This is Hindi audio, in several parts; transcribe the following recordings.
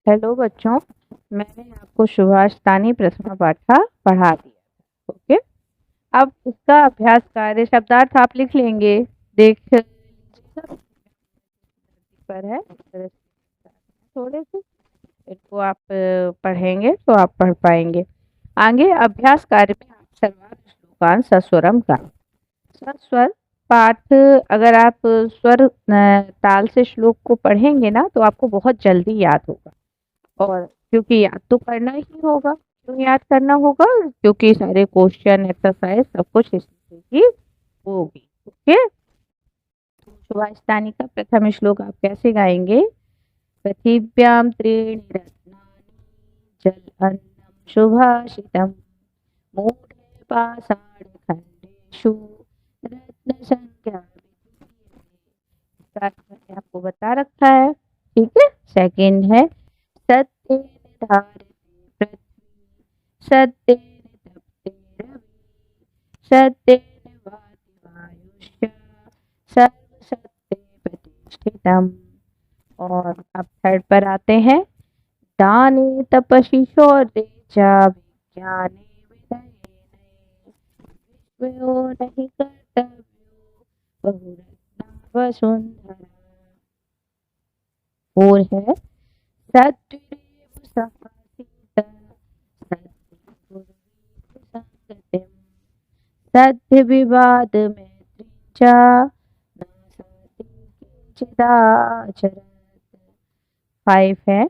हेलो बच्चों, मैंने आपको सुभाषितानी प्रथमा पाठा पढ़ा दिया। ओके, अब इसका अभ्यास कार्य शब्दार्थ आप लिख लेंगे। देख लीजिएगा, पर है इस तरह से थोड़े से इनको आप पढ़ेंगे तो आप पढ़ पाएंगे। आगे अभ्यास कार्य में आप सर्वार्थ श्लोकान सस्वरम का सस्वर पाठ, अगर आप स्वर ताल से श्लोक को पढ़ेंगे ना तो आपको बहुत जल्दी याद होगा। और क्योंकि याद तो करना ही होगा, क्यों याद करना होगा, क्योंकि सारे क्वेश्चन एक्सरसाइज सब कुछ इससे ही होगी। ओके, सुभाषितानी का प्रथम श्लोक आप कैसे गाएंगे? पृथिव्याम त्रीणि रत्नानि जल अन्नम सुभाषितम मूढ़े पाषाण खंडेषु रत्न संज्ञा मैंने आपको बता रखा है। ठीक है, सेकंड है सत्य धारते पृथ्वी सत्य तप्ते रवि सत्य वाति वायुष्य सर्व सत्य प्रतिष्ठितम। और अब थर्ड पर आते हैं, दाने तपसि शौर्ये च विज्ञाने विनये विश्वयो नहि कर्तव्यो बहुरत्ना वसुंधरा। और है सत्वरेव सहासीत सत्य संगतिम सत्य विवाद मैत्री च न सति किंचिदाचरत्। 5 है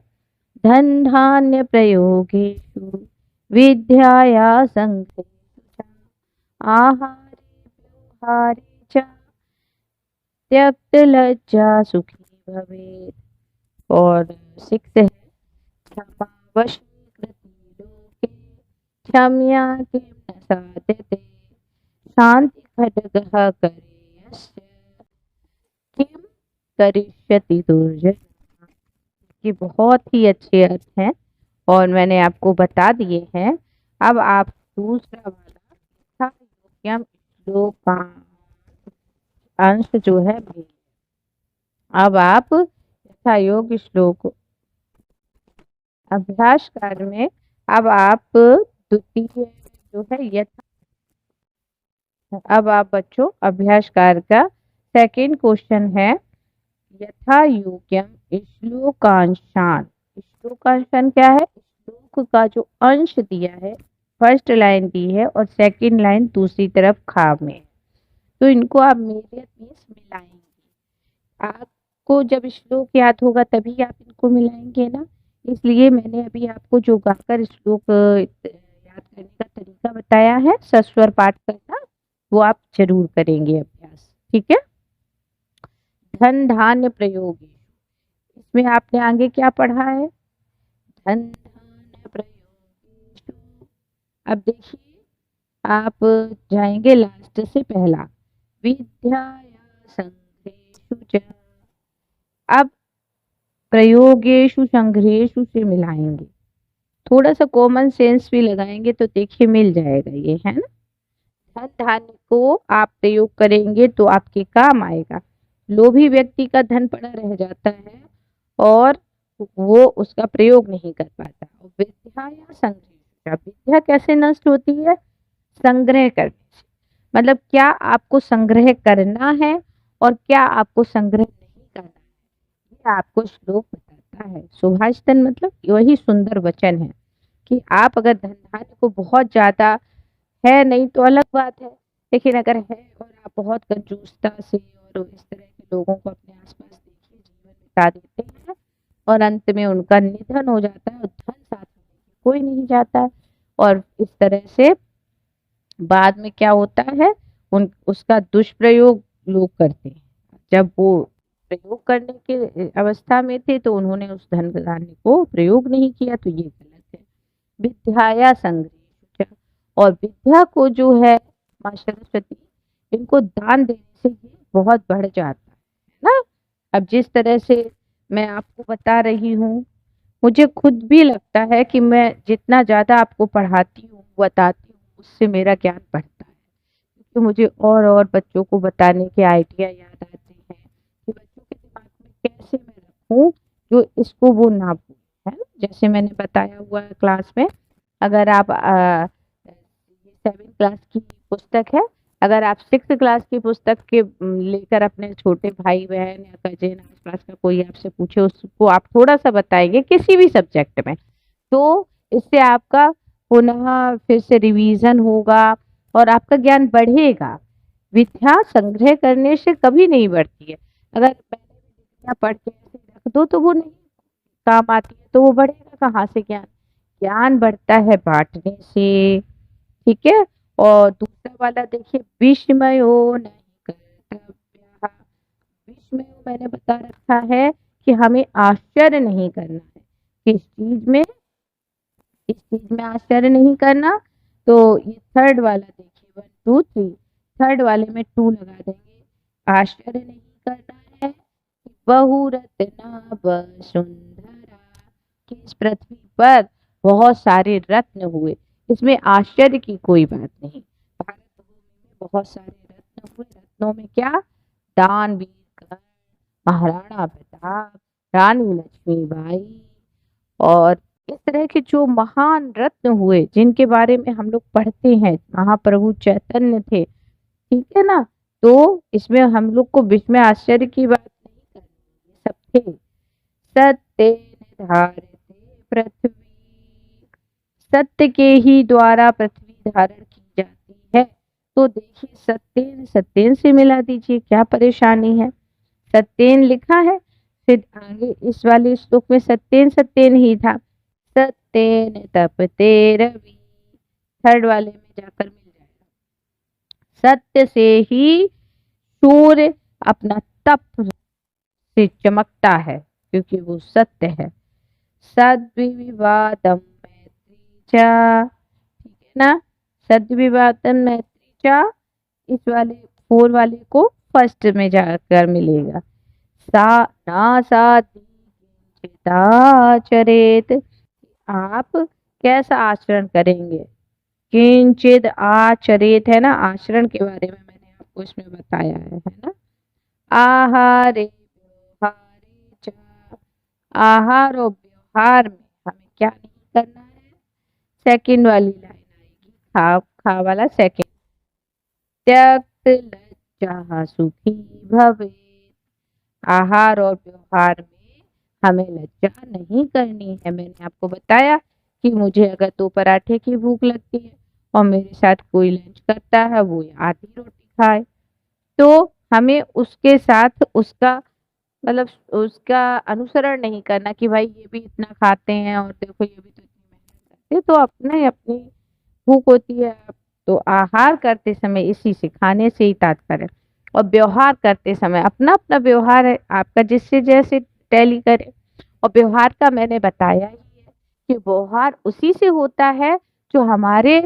धन धान्य प्रयोगेषु विद्याया संग्रहेषु च आहारे व्यवहारे च त्यक्त लज्जा सुखी भवेत्। और 6 है क्षमावश कृति लोके क्षम्या किं न साध्यते शांति खड्गः करेयस्य किं करिष्यति दुर्जनः। ये बहुत ही अच्छे अर्थ हैं और मैंने आपको बता दिए हैं। अब आप दूसरा वाला यथायोग्यम श्लोक का अंश जो है, अब आप यथायोग श्लोक अभ्यास कार्य में अब आप द्वितीय जो है अब आप बच्चों अभ्यास कार्य का सेकंड क्वेश्चन है यथा योग्यम श्लोकांशान। श्लोकांशान क्या है? श्लोक का जो अंश दिया है, फर्स्ट लाइन दी है और सेकंड लाइन दूसरी तरफ खा में, तो इनको आप मेरे मीन्स मिलाएंगे। आपको जब श्लोक याद होगा तभी आप इनको मिलाएंगे ना, इसलिए मैंने अभी आपको जो गाकर श्लोक याद करने का तरीका बताया है सस्वर पाठ करना, वो आप जरूर करेंगे अभ्यास। ठीक है, धन धान्य प्रयोग, इसमें आपने आगे क्या पढ़ा है? धन धान्य प्रयोग। अब देखिए, आप जाएंगे लास्ट से पहला विद्याया संग्रहेषु च। अब प्रयोगेषु संग्रहेषु से मिलाएंगे, थोड़ा सा कॉमन सेंस भी लगाएंगे तो देखिए मिल जाएगा ये, है ना। धन धान्य को आप प्रयोग करेंगे तो आपके काम आएगा। लोभी व्यक्ति का धन पड़ा रह जाता है और वो उसका प्रयोग नहीं कर पाता। विद्या या संग्रह, विद्या कैसे नष्ट होती है? संग्रह करने से। मतलब क्या आपको संग्रह करना है और क्या आपको संग्रह नहीं करना है, ये आपको श्लोक बताता है। सुभाषितन मतलब वही सुंदर वचन है कि आप अगर धन धान्य को बहुत ज्यादा है नहीं तो अलग बात है, लेकिन अगर है और आप बहुत कंजूसता से और इस तरह के लोगों को अपने आसपास देखिए जीवन बिता देते हैं और अंत में उनका निधन हो जाता है और धन साथ में कोई नहीं जाता है, और इस तरह से बाद में क्या होता है, उसका दुष्प्रयोग लोग करते हैं। जब वो प्रयोग करने के अवस्था में थे तो उन्होंने उस धन धान्य को प्रयोग नहीं किया, तो ये गलत है। विद्याया संग्रह, और विद्या को जो है माँ सरस्वती, इनको दान देने से ये बहुत बढ़ जाता है ना। अब जिस तरह से मैं आपको बता रही हूँ, मुझे खुद भी लगता है कि मैं जितना ज्यादा आपको पढ़ाती हूँ बताती हूँ उससे मेरा ज्ञान बढ़ता है, क्योंकि मुझे और बच्चों को बताने के आइडिया याद आते हैं कि बच्चों के दिमाग में कैसे मैं रखूँ जो इसको वो ना भूले, है ना। जैसे मैंने बताया हुआ है क्लास में, अगर आप 7 क्लास की पुस्तक है, अगर आप 6 क्लास की पुस्तक के लेकर अपने छोटे भाई बहन या कजिन आस पास का कोई आपसे पूछे, उसको आप थोड़ा सा बताएंगे किसी भी सब्जेक्ट में, तो इससे आपका पुनः फिर से रिवीजन होगा और आपका ज्ञान बढ़ेगा। विद्या संग्रह करने से कभी नहीं बढ़ती है। अगर पहले भी विद्या पढ़ के ऐसे रख दो तो वो नहीं काम आती है, तो वो बढ़ेगा कहाँ से ज्ञान। ज्ञान बढ़ता है बांटने से, ठीक है। और दूसरा वाला देखिए, विस्मयो नहीं कर्तव्य। विस्मयो मैंने बता रखा है कि हमें आश्चर्य नहीं करना है। किस चीज में? इस चीज में आश्चर्य नहीं करना। तो ये थर्ड वाला देखिए, 1 2 3, थर्ड वाले में 2 लगा देंगे। आश्चर्य नहीं करना है कि बहुरत्ना वसुंधरा, कि इस पृथ्वी पर बहुत सारे रत्न हुए, इसमें आश्चर्य की कोई बात नहीं। भारत भूमि में बहुत सारे रत्न हुए। रत्नों में क्या? दानवीर कर्ण, महाराणा प्रताप, रानी लक्ष्मीबाई, और इस तरह के जो महान रत्न हुए जिनके बारे में हम लोग पढ़ते हैं, महाप्रभु चैतन्य थे, ठीक है ना। तो इसमें हम लोग को बीच में आश्चर्य की बात नहीं करनी, ये सब थे। सत्य धारते पृथ्वी, सत्य के ही द्वारा पृथ्वी धारण की जाती है। तो देखिए, सत्येन सत्येन से मिला दीजिए, क्या परेशानी है। सत्येन लिखा है, फिर आगे इस वाले श्लोक में सत्येन सत्येन ही था। सत्येन तपते रवि, थर्ड वाले में जाकर मिल जाएगा। सत्य से ही सूर्य अपना तप से चमकता है, क्योंकि वो सत्य है। सद्विवादम मैत्री चा, ठीक है ना। सद्विवादम मैत्री चा, इस वाले 4 वाले को फर्स्ट में जाकर मिलेगा। सा ना साधि किंचिदाचरेत, आप कैसा आचरण करेंगे। किंचिद आचरेत है ना, आचरण के बारे में मैंने आपको इसमें बताया है ना। आहारे व्यवहारे च, आहार और व्यवहार में हमें क्या नहीं करना है। सेकंड वाली लाइन आएगी, खा खा वाला सेकंड। त्यक्त लज्जा सुखी भवे, आहार और व्यवहार में हमें लज्जा नहीं करनी है। मैंने आपको बताया कि मुझे अगर 2 पराठे की भूख लगती है और मेरे साथ कोई लंच करता है, वो आधी रोटी खाए, तो हमें उसके साथ उसका मतलब उसका अनुसरण नहीं करना कि भाई ये भी इतना खाते हैं और देखो ये भी तो इतनी मेहनत करते हैं। तो अपने अपनी भूख होती है। तो आहार करते समय इसी से, खाने से ही तात्पर्य। और व्यवहार करते समय अपना अपना व्यवहार है आपका, जिससे जैसे टैली करे। और व्यवहार का मैंने बताया ही है कि व्यवहार उसी से होता है जो हमारे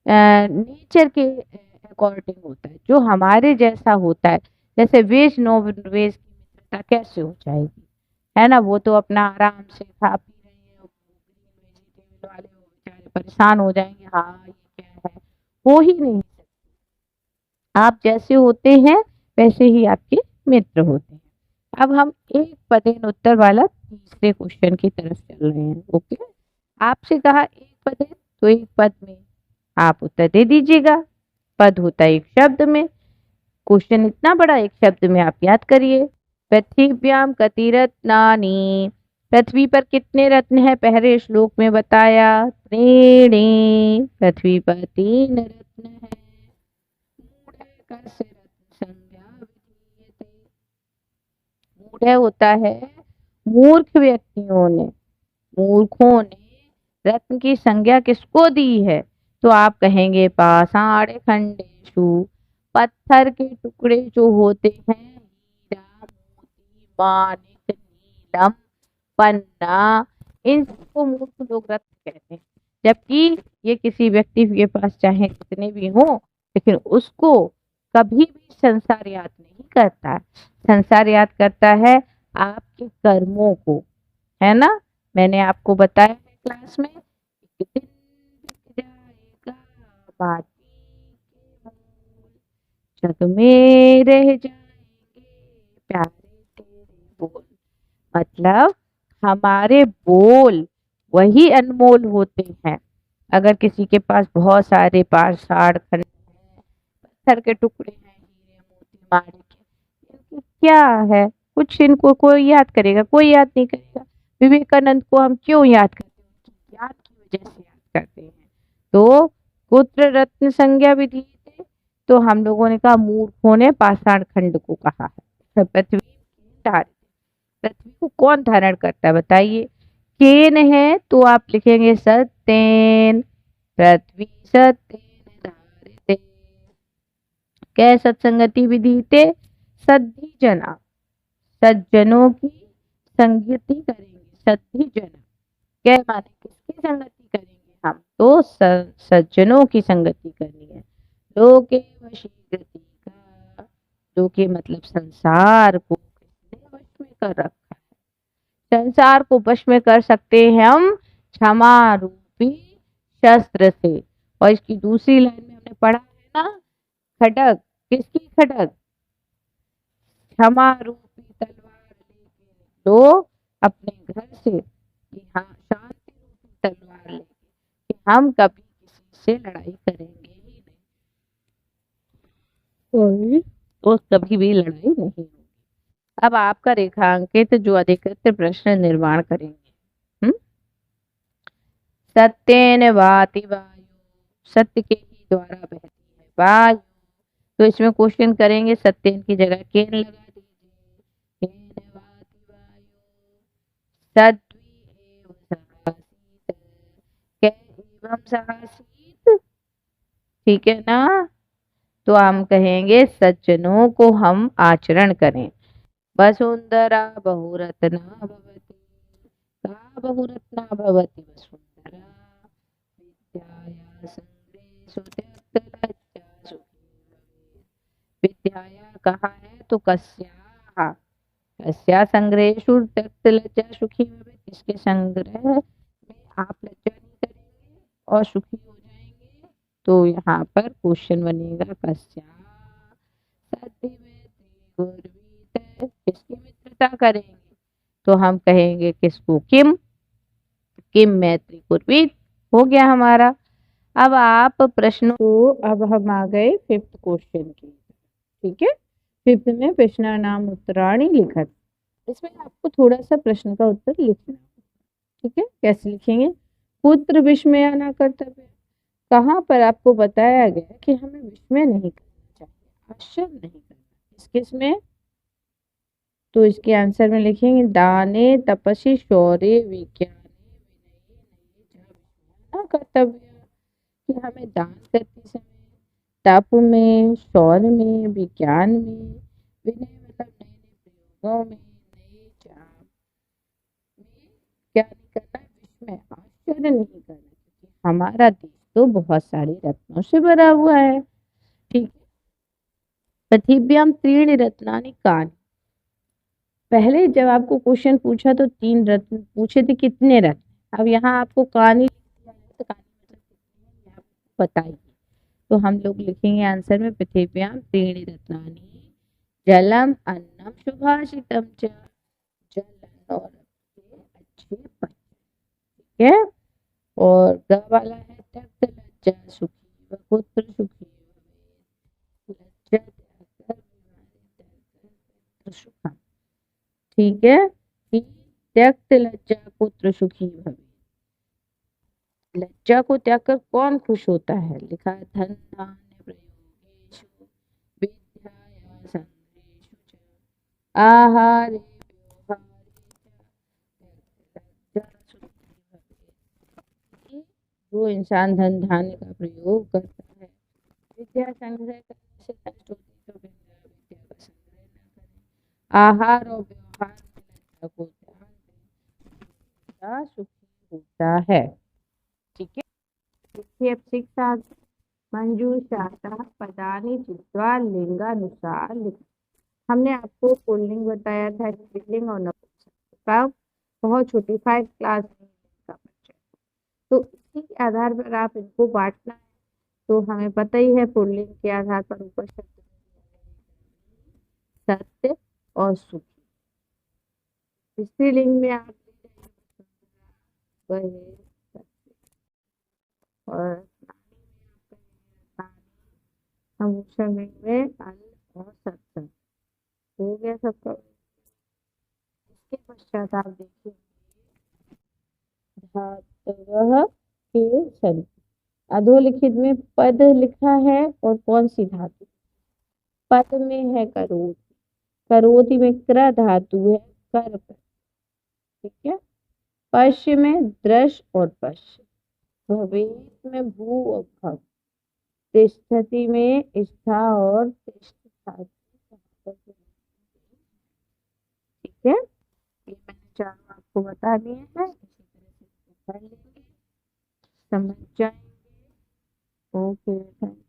नेचर के अकॉर्डिंग होता है, जो हमारे जैसा होता है। जैसे वेज नॉन वेज की मित्रता कैसे हो जाएगी, है ना। वो तो अपना आराम से खा पी रहे हैं, वेजिटेबल वाले वो बेचारे परेशान हो जाएंगे, हाँ ये क्या है। हो ही नहीं सकती। आप जैसे होते हैं वैसे ही आपके मित्र होते हैं। अब हम एक पदेन उत्तर वाला तीसरे क्वेश्चन की तरफ चल रहे हैं। ओके, आपसे कहा एक पदेन, तो एक पद में आप उत्तर दे दीजिएगा। पद होता है एक शब्द में, क्वेश्चन इतना बड़ा, एक शब्द में आप याद करिए। पृथ्व्याम कति रत्नानि, पृथ्वी पर कितने रत्न है, पहले श्लोक में बताया। त्रीणि, पृथ्वी पर 3 रत्न है। कस्य रत्न संज्ञा विधीयते, मूढ़ होता है मूर्ख व्यक्तियों ने, मूर्खों ने रत्न की संज्ञा किसको दी है। तो आप कहेंगे पाषाण खंडेषु, पत्थर के टुकड़े जो होते हैं, हीरा मोती माणिक नीलम पन्ना, इन सबको मूर्ख लोग रत्न कहते हैं। जबकि ये किसी व्यक्ति के पास चाहे कितने भी हों, लेकिन उसको कभी भी संसार याद नहीं करता है। संसार याद करता है आपके कर्मों को, है ना। मैंने आपको बताया है क्लास में, एक दिन बिक जाएगा माटी के मोल, जग में रह जाएंगे प्यारे तेरे बोल। मतलब हमारे बोल वही अनमोल होते हैं। अगर किसी के पास बहुत सारे पाषाण खंड हैं, पत्थर के टुकड़े हैं, हीरे मोती माणिक्य, इनकी क्या है? कुछ इनको कोई याद करेगा? कोई याद नहीं करेगा। विवेकानंद को हम क्यों याद करते हैं? उनकी ज्ञान की वजह से याद करते हैं। तो पुत्र रत्न संज्ञा विधि थे, तो हम लोगों ने कहा मूर्खों ने पाषाण खंड को कहा है। पृथ्वी धारित, पृथ्वी को कौन धारण करता है बताइए? केन है तो आप लिखेंगे सत्येन, पृथ्वी सत्येन धारिते। कै सत्संगति विधीते, सद्धि जना, सज्जनों की संगति करेंगे, सद्धि जना। कै माने किसकी संगति करेंगे हम? तो सज्जनों की संगति करनी है। लोके वशीकृति का, लोके मतलब संसार को किसने वश में कर रखा है? संसार को वश में कर सकते हैं हम क्षमा रूपी शस्त्र से। और इसकी दूसरी लाइन में हमने पढ़ा है ना, खड्ग, किसकी खड्ग? क्षमा रूपी तलवार लेके निकलो अपने घर से, कि हाँ शांति रूपी तलवार लेके, कि हम कभी किसी से लड़ाई करेंगे ही नहीं, तो कभी भी लड़ाई नहीं होगी। अब आपका रेखांकित जो अधिकृत प्रश्न निर्माण करेंगे। सत्येन वाति वायु, सत्य के ही द्वारा बहती है वायु। तो इसमें क्वेश्चन करेंगे, सत्येन की जगह केन लगा दीजिए। केन वाति वायु सद्वी एव सहासीत, कै एवं सहासीत। ठीक है ना? तो हम कहेंगे सज्जनों को हम आचरण करें। वसुंधरा बहुरत्ना भवति, का बहुरत्ना भवति वसुंधरा, विद्याया संग्रेषु त्यक्तलज्जा सुखी भवेत्। विद्याया कहा है तो कस्या, कस्या संग्रहेषु त्यक्तलज्जा सुखी भवेत्, किसके संग्रह में आप लज्जा नहीं करेंगे और सुखी हो जाएंगे? तो यहाँ पर क्वेश्चन बनेगा कस्या सद्धि मैत्री गुर्वीत, किसकी मित्रता करेंगे? तो हम कहेंगे किसको? किम, किम मैत्री कुर्वीत। हो गया हमारा। अब आप प्रश्नों को, अब हम आ गए फिफ्थ क्वेश्चन की। ठीक है, फिफ्थ में प्रश्न नाम उत्तराणी लिखत। इसमें आपको थोड़ा सा प्रश्न का उत्तर लिखना। ठीक है, कैसे लिखेंगे? पुत्र विस्मय न कर्तव्य। कहाँ पर आपको बताया गया कि हमें विस्मय नहीं करना चाहिए, आश्चर्य नहीं करना। किस में? तो इसके आंसर में लिखेंगे दाने तपस्वी शौर्य विज्ञाने विनये कर्तव्य, कि हमें दान करते समय, तप में, शौर्य में, विज्ञान में, विनय मतलब नए नए प्रयोगों में, नए चाप में क्या नहीं करना? विस्मय, आश्चर्य नहीं करना, क्योंकि हमारा देश तो बहुत सारे रत्नों से भरा हुआ है। ठीक है, पृथिव्याम त्रीणि रत्नानि कानि। पहले जब आपको क्वेश्चन पूछा तो 3 रत्न पूछे थे, कितने रत्न? अब यहाँ आपको कानी लिख दिया है, तो कानी मतलब कितने हैं बताइए। तो हम लोग लिखेंगे आंसर में पृथिव्याम त्रीणि रत्नानि, जलम अन्नम सुभाषितम च, जल अन्न और अन्न के अच्छे पद। ठीक है, और ग वाला है त्यक्त लज्जा सुखी व पुत्र सुखी, लज्जा त्याग कर सुखम। ठीक है, कि त्यक्त लज्जा पुत्र सुखी भवे। लज्जा को त्याग कर कौन खुश होता है? लिखा है धन धान्य प्रयोगेषु विद्याया संग्रहेषु च, आहारे व्यवहारे च लज्जा सुखी भवे। जो इंसान धन धान्य का प्रयोग करता है, विद्या संग्रह करने से नष्ट होती, तो विद्या का संग्रह न करें। आहार और व्यवहार में लज्जा को ध्यान दें, सुखी होता है। ठीक है, देखिए अब 6 आ गए। मंजूषाता पदानि चित्वा लिंगानुसार लिख। हमने आपको पुल्लिंग बताया था, स्त्रीलिंग और नपुंसक का बहुत छोटी 5 क्लास का बच्चा। तो इसी के आधार पर आप इनको बांटना है। तो हमें पता ही है पुल्लिंग के आधार पर ऊपर शब्द सत्य और सुखी। स्त्रीलिंग में आप ले कहे सकते। और हम समय में अल और सत्संग हो गया सबका। इसके पश्चात आप देखिए धातवः के सन। अधोलिखित में पद लिखा है और कौन सी धातु? पद में है करोति। करोति में क्र धातु है कर पर। ठीक है। पश्य में दृश और पश्य। भवेत में भू और भव। तिष्ठति में स्था और तिष्ठ धातु। ठीक है। ये मैंने चारों आपको बता दिए हैं, इसी तरह से इसको पढ़ लेंगे, समझ जाएंगे। ओके।